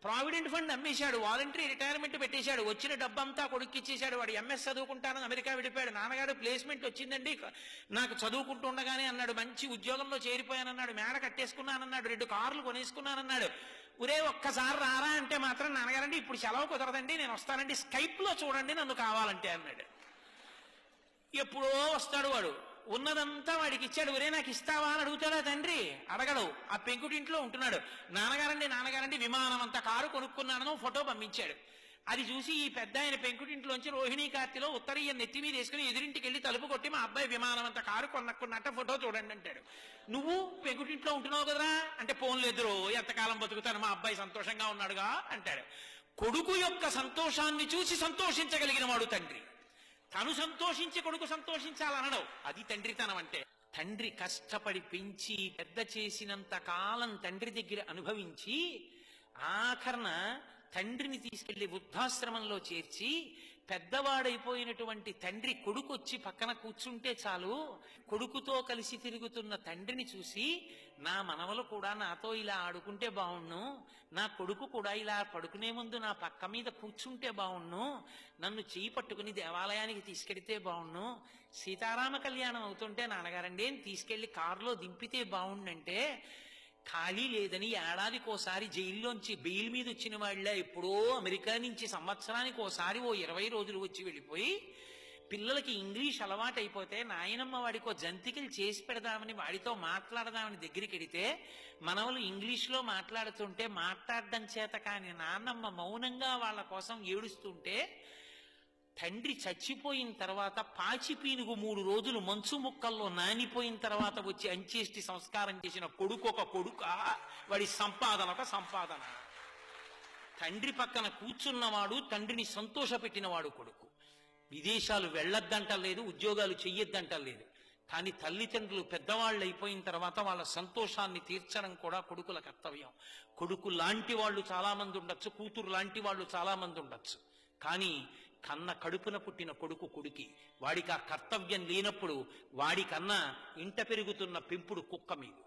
Provident fund అమ్మేశాడు, voluntary retirement పెట్టేశాడు, వచ్చిన డబ్బంతా కొడుక్కి ఇచ్చేశాడు. వాడు ఎంఎస్ చదువుకుంటానని అమెరికా వెళ్ళిపోయాడు. నాన్నగారు ప్లేస్మెంట్ వచ్చిందండి నాకు చదువుకుంటూ ఉండగానే అన్నాడు, మంచి ఉద్యోగంలో చేరిపోయానన్నాడు, మేడ కట్టేసుకున్నానన్నాడు, 2 కార్లు కొనేసుకున్నానన్నాడు. ఒరే ఒక్కసారి రారా అంటే మాత్రం నాన్నగారండి ఇప్పుడు సెలవు కుదరదండి, నేను వస్తానండి, స్కైప్ లో చూడండి నన్ను కావాలంటే అన్నాడు. ఎప్పుడో వస్తాడు వాడు, ఉన్నదంతా వాడికి ఇచ్చాడు. ఒరే నాకు ఇస్తావా అని అడుగుతాడా తండ్రి? అడగడు. ఆ పెంకుటింట్లో ఉంటున్నాడు. నాన్నగారండి విమానం అంత కారు కొనుక్కున్నాను, ఫోటో పంపించాడు. అది చూసి ఈ పెద్ద ఆయన పెంకుటింట్లోంచి రోహిణీ కార్తెలో ఉత్తరీయ నెత్తి మీద వేసుకుని ఎదురింటికి వెళ్ళి తలుపు కొట్టి, మా అబ్బాయి విమానం అంత కారు కొన్నట్ట ఫోటో చూడండి అంటాడు. నువ్వు పెంకుటింట్లో ఉంటున్నావు కదరా అంటే, పోన్లేదురో ఎంతకాలం బతుకుతాను, మా అబ్బాయి సంతోషంగా ఉన్నాడుగా అంటాడు. కొడుకు యొక్క సంతోషాన్ని చూసి సంతోషించగలిగిన వాడు తండ్రి. తను సంతోషించి కొడుకు సంతోషించాలనడం అది తండ్రితనం అంటే. తండ్రి కష్టపడి పెంచి పెద్ద చేసినంత కాలం తండ్రి దగ్గర అనుభవించి ఆఖరణ తండ్రిని తీసుకెళ్లి వృద్ధాశ్రమంలో చేర్చి పెద్దవాడైపోయినటువంటి తండ్రి కొడుకు వచ్చి పక్కన కూర్చుంటే చాలు, కొడుకుతో కలిసి తిరుగుతున్న తండ్రిని చూసి నా మనవలు కూడా నాతో ఇలా ఆడుకుంటే బావుణ్ణు, నా కొడుకు కూడా ఇలా పడుకునే ముందు నా పక్క మీద కూర్చుంటే బావుణ్ణు, నన్ను చేయి పట్టుకుని దేవాలయానికి తీసుకెడితే బావుణ్ణు, సీతారామ కళ్యాణం అవుతుంటే నాన్నగారండి తీసుకెళ్లి కారులో దింపితే బావుండంటే, ఖాళీ లేదని ఏడాదికోసారి జైల్లోంచి బెయిల్ మీద వచ్చిన వాళ్ళ ఎప్పుడో అమెరికా నుంచి సంవత్సరానికి ఓసారి 20 రోజులు వచ్చి వెళ్ళిపోయి, పిల్లలకి ఇంగ్లీష్ అలవాటు అయిపోతే నాయనమ్మ వాడికో జంతికలు చేసి పెడదామని వాడితో మాట్లాడదామని దగ్గరికి వెడితే, మనవలు ఇంగ్లీష్లో మాట్లాడుతుంటే మాట్లాడడం చేత కానీ నాన్నమ్మ మౌనంగా వాళ్ళ కోసం ఏడుస్తుంటే, తండ్రి చచ్చిపోయిన తర్వాత పాచిపీనుగు 3 రోజులు మంచు ముక్కల్లో నానిపోయిన తర్వాత వచ్చి అంచేష్టి సంస్కారం చేసిన కొడుకు ఒక కొడుక, వాడి సంపాదన ఒక సంపాదన. తండ్రి పక్కన కూర్చున్నవాడు తండ్రిని సంతోషపెట్టినవాడు కొడుకు. విదేశాలు వెళ్ళొద్దంటలేదు, ఉద్యోగాలు చెయ్యొద్దంటలేదు, కానీ తల్లిదండ్రులు పెద్దవాళ్ళు అయిపోయిన తర్వాత వాళ్ళ సంతోషాన్ని తీర్చడం కూడా కొడుకుల కర్తవ్యం. కొడుకు లాంటి వాళ్ళు చాలా మంది ఉండొచ్చు, కూతురు లాంటి వాళ్ళు చాలా మంది ఉండొచ్చు, కానీ కన్న కడుపున పుట్టిన కొడుకు కొడుకి. వాడికి ఆ కర్తవ్యం లేనప్పుడు వాడికన్నా ఇంట పెరుగుతున్న పెంపుడు కుక్క మీద.